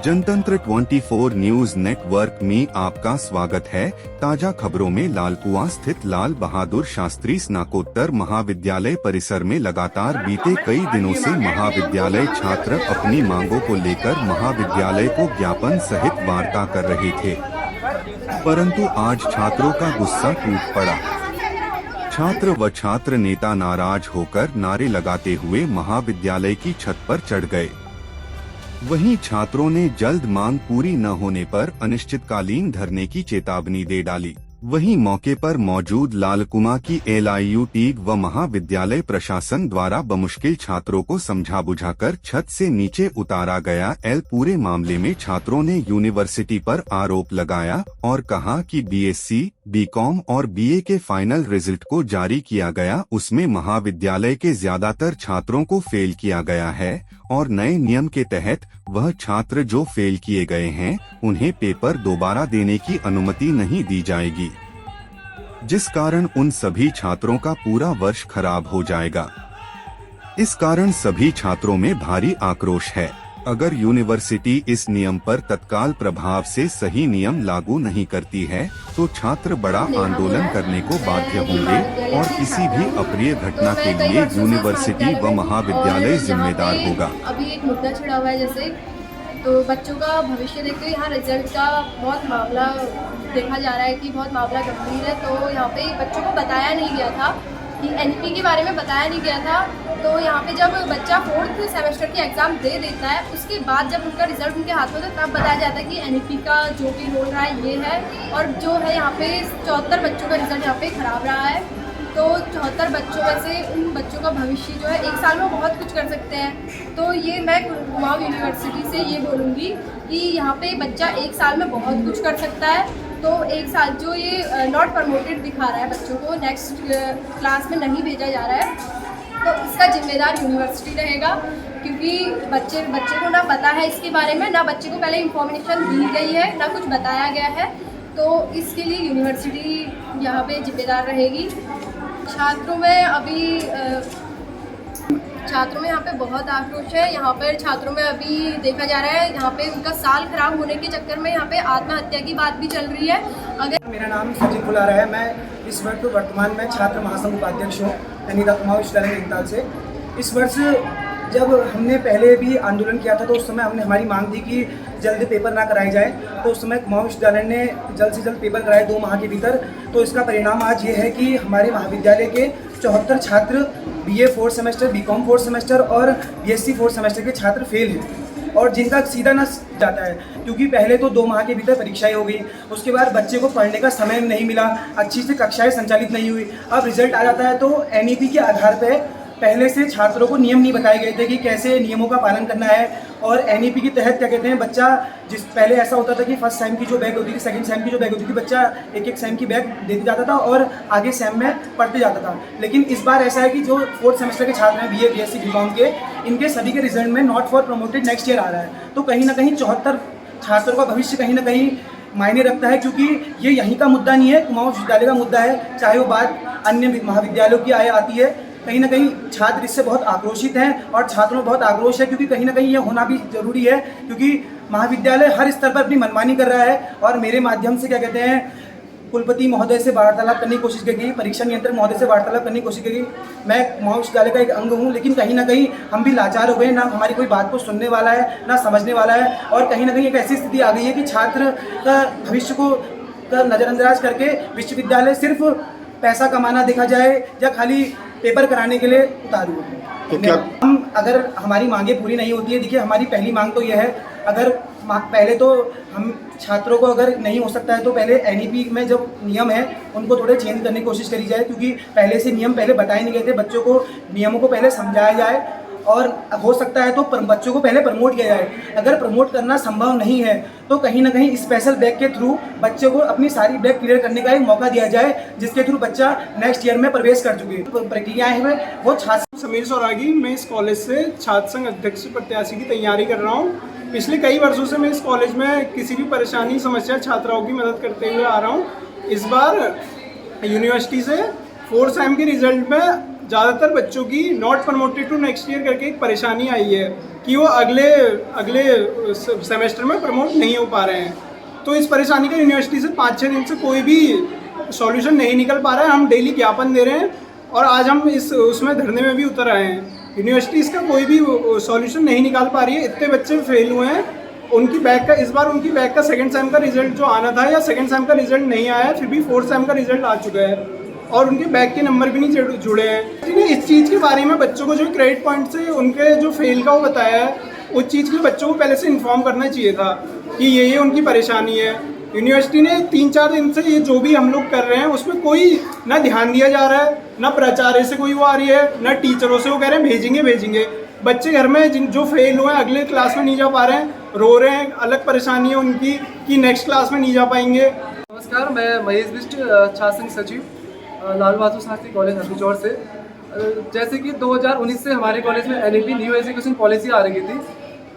जनतंत्र 24 news network में आपका स्वागत है। ताजा खबरों में लालकुआं स्थित लाल बहादुर शास्त्री स्नातकोत्तर महाविद्यालय परिसर में लगातार बीते कई दिनों से महाविद्यालय छात्र अपनी मांगों को लेकर महाविद्यालय को ज्ञापन सहित वार्ता कर रहे थे, परंतु आज छात्रों का गुस्सा टूट पड़ा। छात्र व छात्र नेता नाराज होकर नारे लगाते हुए महाविद्यालय की छत पर चढ़ गए। वहीं छात्रों ने जल्द मांग पूरी न होने पर अनिश्चितकालीन धरने की चेतावनी दे डाली। वहीं मौके पर मौजूद लालकुआं की LIU टीग व महाविद्यालय प्रशासन द्वारा बमुश्किल छात्रों को समझा बुझाकर छत से नीचे उतारा गया। पूरे मामले में छात्रों ने यूनिवर्सिटी पर आरोप लगाया और कहा कि BSc, BCom और BA के फाइनल रिजल्ट को जारी किया गया, उसमें महाविद्यालय के ज्यादातर छात्रों को फेल किया गया है और नए नियम के तहत वह छात्र जो फेल किए गए हैं उन्हें पेपर दोबारा देने की अनुमति नहीं दी जाएगी, जिस कारण उन सभी छात्रों का पूरा वर्ष खराब हो जाएगा। इस कारण सभी छात्रों में भारी आक्रोश है। अगर यूनिवर्सिटी इस नियम पर तत्काल प्रभाव से सही नियम लागू नहीं करती है तो छात्र बड़ा आंदोलन करने को बाध्य होंगे और किसी भी अप्रिय घटना के लिए यूनिवर्सिटी व महाविद्यालय जिम्मेदार होगा। अभी एक मुद्दा छिड़ा हुआ है, जैसे तो बच्चों का भविष्य देखते यहाँ रिजल्ट का बहुत मामला देखा जा रहा है कि बहुत मामला गंभीर है। तो यहाँ पे बच्चों को बताया नहीं गया था कि NP के बारे में बताया नहीं गया था। तो यहाँ पे जब बच्चा 4th सेमेस्टर की एग्ज़ाम दे देता है, उसके बाद जब उनका रिजल्ट उनके हाथ में होता है तब बताया जाता है कि NP का जो भी रोल रहा है ये है। और जो है यहाँ पे 74 बच्चों का रिजल्ट यहाँ पे ख़राब रहा है। तो 74 बच्चों में से उन बच्चों का भविष्य जो है एक साल में बहुत कुछ कर सकते हैं। तो ये मैं कुमाऊं यूनिवर्सिटी से ये बोलूँगी कि यहाँ पे बच्चा एक साल में बहुत कुछ कर सकता है। तो एक साल जो ये नॉट प्रमोटेड दिखा रहा है, बच्चों को नेक्स्ट क्लास में नहीं भेजा जा रहा है, तो इसका जिम्मेदार यूनिवर्सिटी रहेगा। क्योंकि बच्चे को ना पता है इसके बारे में, ना बच्चे को पहले इंफॉर्मेशन दी गई है, ना कुछ बताया गया है। तो इसके लिए यूनिवर्सिटी यहाँ पे जिम्मेदार रहेगी। छात्रों में यहाँ पे बहुत आक्रोश है। यहाँ पर छात्रों में अभी देखा जा रहा है, यहाँ पे उनका साल खराब होने के चक्कर में यहाँ पे आत्महत्या की बात भी चल रही है। अगर मेरा नाम सचिन फुलारा है, मैं इस वक्त वर्तमान में छात्र महासंघ उपाध्यक्ष हूँ कुमाऊं विश्वविद्यालय नैनीताल से। इस वर्ष जब हमने पहले भी आंदोलन किया था तो उस समय हमने हमारी मांग थी कि जल्द पेपर ना कराए जाए। तो उस समय कुमाऊं विश्वविद्यालय ने जल्द से जल्द पेपर कराए 2 माह के भीतर। तो इसका परिणाम आज ये है कि हमारे महाविद्यालय के 74 छात्र BA 4th semester, BCom 4th semester और BSc 4th सेमेस्टर के छात्र फेल हैं और जिनका सीधा न जाता है, क्योंकि पहले तो 2 माह के भीतर परीक्षाएं हो गई, उसके बाद बच्चे को पढ़ने का समय नहीं मिला, अच्छी से कक्षाएं संचालित नहीं हुई। अब रिजल्ट आ जाता है तो NEP के आधार पर पहले से छात्रों को नियम नहीं बताए गए थे कि कैसे नियमों का पालन करना है। और NEP के तहत क्या कहते हैं, बच्चा जिस पहले ऐसा होता था कि फर्स्ट सेम की जो बैग होती थी, सेकंड सेम की जो बैग होती थी, बच्चा एक सेम की बैग देते जाता था और आगे सेम में पढ़ते जाता था। लेकिन इस बार ऐसा है कि जो 4th सेमेस्टर के छात्र हैं BA, BSc, BCom के, इनके सभी के रिजल्ट में not for promoted next year आ रहा है। तो कहीं ना कहीं 74 छात्रों का भविष्य कहीं ना कहीं मायने रखता है, क्योंकि ये यहीं का मुद्दा नहीं है, कुमाऊं विश्वविद्यालय का मुद्दा है। चाहे वो बात अन्य महाविद्यालयों की आती है, कहीं ना कहीं छात्र इससे बहुत आक्रोशित हैं और छात्रों में बहुत आक्रोश है, क्योंकि कहीं ना कहीं ये होना भी जरूरी है, क्योंकि महाविद्यालय हर स्तर पर अपनी मनमानी कर रहा है। और मेरे माध्यम से क्या कहते हैं, कुलपति महोदय से वार्तालाप करने की कोशिश की गई, परीक्षा नियंत्रक महोदय से वार्तालाप करने की कोशिश की गई। मैं कुमाऊं विश्वविद्यालय का एक अंग हूँ, लेकिन कहीं ना कहीं हम भी लाचार हो गए, ना हमारी कोई बात को सुनने वाला है, ना समझने वाला है। और कहीं ना कहीं एक ऐसी स्थिति आ गई है कि छात्र का भविष्य को नज़रअंदाज करके विश्वविद्यालय सिर्फ पैसा कमाना देखा जाए या खाली पेपर कराने के लिए उतारू है। तो क्या अगर हमारी मांगे पूरी नहीं होती है, देखिए हमारी पहली मांग तो यह है, अगर पहले तो हम छात्रों को अगर नहीं हो सकता है तो पहले NEP में जो नियम है उनको थोड़े चेंज करने की कोशिश करी जाए, क्योंकि पहले से नियम पहले बताए नहीं गए थे। बच्चों को नियमों को पहले समझाया जाए और हो सकता है तो बच्चों को पहले प्रमोट किया जाए। अगर प्रमोट करना संभव नहीं है तो कहीं ना कहीं स्पेशल बैग के थ्रू बच्चों को अपनी सारी बैग क्लियर करने का एक मौका दिया जाए, जिसके थ्रू बच्चा नेक्स्ट ईयर में प्रवेश कर चुके। प्रक्रियाएं हैं वो छात्र। समीर सौरागी, मैं इस कॉलेज से छात्र संघ अध्यक्ष प्रत्याशी की तैयारी कर रहा हूँ। पिछले कई वर्षों से मैं इस कॉलेज में किसी भी परेशानी समस्या छात्राओं की मदद करते हुए आ रहा हूँ। इस बार यूनिवर्सिटी से 4th सेम के रिजल्ट में ज़्यादातर बच्चों की not promoted to next year करके एक परेशानी आई है कि वो अगले सेमेस्टर में प्रमोट नहीं हो पा रहे हैं। तो इस परेशानी का यूनिवर्सिटी से 5-6 दिन से कोई भी सॉल्यूशन नहीं निकल पा रहा है। हम डेली ज्ञापन दे रहे हैं और आज हम उसमें धरने में भी उतर आए हैं। यूनिवर्सिटी इसका कोई भी सॉल्यूशन नहीं निकाल पा रही है। इतने बच्चे फेल हुए हैं, उनकी बैक का इस बार उनकी बैक का सेकंड सेम का रिजल्ट जो आना था या सेकंड सेम का रिजल्ट नहीं आया है, फिर भी फोर्थ सेम का रिजल्ट आ चुका है और उनके बैक के नंबर भी नहीं जुड़े हैं। इसलिए इस चीज़ के बारे में बच्चों को जो क्रेडिट पॉइंट से उनके जो फेल का वो बताया है, उस चीज़ के लिए बच्चों को पहले से इन्फॉर्म करना चाहिए था कि ये उनकी परेशानी है। यूनिवर्सिटी ने 3-4 दिन से ये जो भी हम लोग कर रहे हैं उसमें कोई ना ध्यान दिया जा रहा है, ना प्राचार्य से कोई वो आ रही है, ना टीचरों से वो कह रहे हैं भेजेंगे। बच्चे घर में जो फेल हुए हैं अगले क्लास में नहीं जा पा रहे हैं, रो रहे हैं, अलग परेशानी है उनकी कि नेक्स्ट क्लास में नहीं जा पाएंगे। नमस्कार, मैं महेश बिष्ट, छात्र संघ सचिव, लाल बहादुर शास्त्री कॉलेज हरदोई से। जैसे कि 2019 से हमारे कॉलेज में NEP न्यू एजुकेशन पॉलिसी आ रही थी,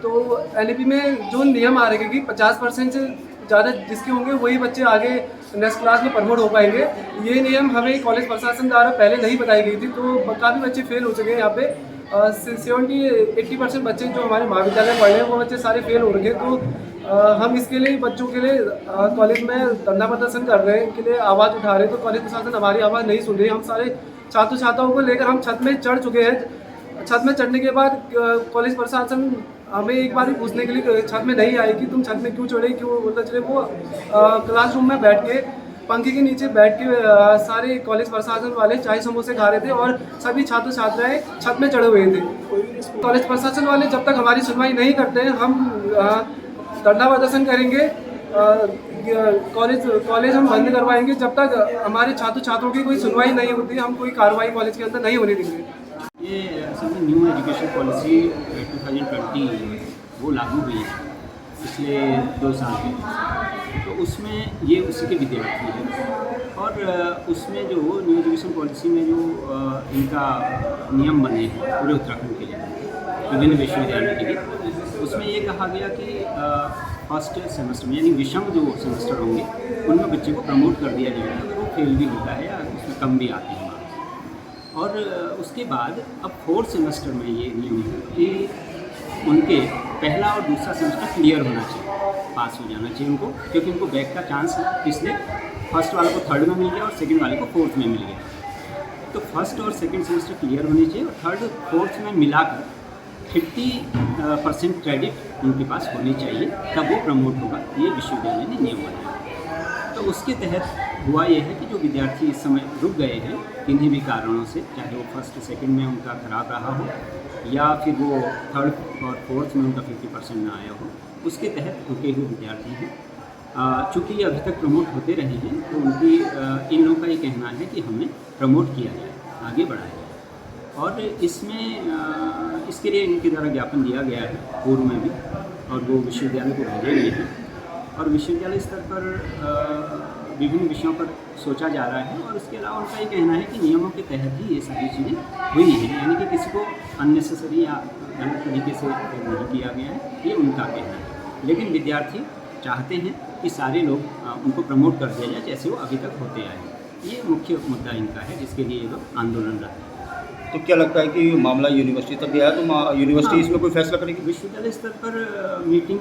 तो NEP में जो नियम आ रहे कि 50% से ज़्यादा जिसके होंगे वही बच्चे आगे नेक्स्ट क्लास में प्रमोट हो पाएंगे। ये नियम हमें कॉलेज प्रशासन द्वारा पहले नहीं बताई गई थी, तो काफ़ी बच्चे फेल हो चुके हैं। यहाँ पे 70-80% बच्चे जो हमारे महाविद्यालय पढ़ रहे हैं वो बच्चे सारे फेल हो रहे हैं। तो हम इसके लिए बच्चों के लिए कॉलेज में धरना प्रदर्शन कर रहे हैं, इनके लिए आवाज़ उठा रहे हैं। तो कॉलेज प्रशासन हमारी आवाज़ नहीं सुन रही। हम सारे छात्र छात्राओं को लेकर हम छत में चढ़ चुके हैं। छत में चढ़ने के बाद कॉलेज प्रशासन हमें एक बार भी पूछने के लिए छत में नहीं आए कि तुम छत में क्यों चढ़े, क्यों बोलते चले। वो क्लासरूम में बैठ के पंखे के नीचे बैठ के सारे कॉलेज प्रशासन वाले चाय समोसे खा रहे थे और सभी छात्र छात्राएं छत में चढ़े हुए थे। कॉलेज प्रशासन वाले जब तक हमारी सुनवाई नहीं करते हैं हम धरना प्रदर्शन करेंगे। कॉलेज हम बंद करवाएंगे जब तक हमारे छात्र छात्रों की कोई सुनवाई नहीं होती। हम कोई कार्रवाई कॉलेज के अंदर नहीं होने देंगे। ये असल में न्यू एजुकेशन पॉलिसी 2020 वो लागू हुई है पिछले 2 साल में, तो उसमें ये उसी के विद्यार्थी हैं। और उसमें जो न्यू एजुकेशन पॉलिसी में जो इनका नियम बने हैं पूरे उत्तराखंड के लिए विभिन्न विश्वविद्यालयों के लिए, उसमें ये कहा गया कि फर्स्ट सेमेस्टर में यानी विषम जो सेमेस्टर होंगे उनमें बच्चे को प्रमोट कर दिया जाएगा अगर वो फेल भी होता है या उसमें कम भी आते हैं। और उसके बाद अब 4th सेमेस्टर में ये नियम है कि उनके पहला और दूसरा सेमेस्टर क्लियर होना चाहिए, पास हो जाना चाहिए उनको, क्योंकि उनको बैक का चांस इसलिए फर्स्ट वाले को 3rd में मिल गया और सेकंड वाले को 4th में मिल गया। तो फर्स्ट और सेकंड सेमेस्टर क्लियर होने चाहिए और 3rd 4th में मिलाकर 50% क्रेडिट उनके पास होने चाहिए, तब वो प्रमोट होगा। ये विश्वविद्यालय ने नियम बनाया। तो उसके तहत हुआ यह है कि जो विद्यार्थी इस समय रुक गए हैं किन्हीं भी कारणों से, चाहे वो फर्स्ट सेकंड में उनका खराब रहा हो या फिर वो 3rd और 4th में उनका 50% ना आया हो, उसके तहत रुके हुए विद्यार्थी हैं। चूँकि ये अभी तक प्रमोट होते रहे हैं, तो उनकी इन लोगों का ये कहना है कि हमें प्रमोट किया जाए, आगे बढ़ाया जाए। और इसमें इसके लिए इनके द्वारा ज्ञापन दिया गया है पूर्व में भी, और वो विश्वविद्यालय को भेजे गए हैं। और विश्वविद्यालय स्तर पर विभिन्न विषयों पर सोचा जा रहा है। और उसके अलावा उनका ये कहना है कि नियमों के तहत ही ये सारी चीज़ें हुई हैं, यानी कि किसी को अननेसेसरी या गलत तरीके से नहीं किया गया है, ये उनका कहना है। लेकिन विद्यार्थी चाहते हैं कि सारे लोग उनको प्रमोट कर दिया जाए जैसे वो अभी तक होते आए हैं। ये मुख्य मुद्दा इनका है जिसके लिए ये लोग आंदोलन रहे हैं। तो क्या लगता है कि मामला यूनिवर्सिटी तक गया है, तो यूनिवर्सिटी इसमें कोई फैसला करेगी? विश्वविद्यालय स्तर पर मीटिंग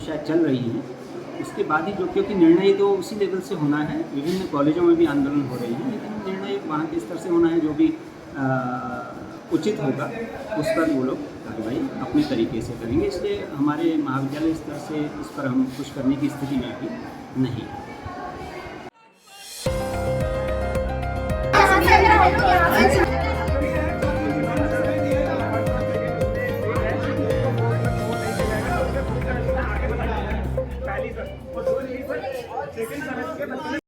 शायद चल रही है, उसके बाद ही जो, क्योंकि निर्णय तो उसी लेवल से होना है। विभिन्न कॉलेजों में भी आंदोलन हो रहे हैं, लेकिन निर्णय वहाँ के स्तर से होना है। जो भी उचित होगा उस पर वो लोग कार्रवाई अपने तरीके से करेंगे। इसलिए हमारे महाविद्यालय स्तर से इस पर हम कुछ करने की स्थिति में अभी नहीं है।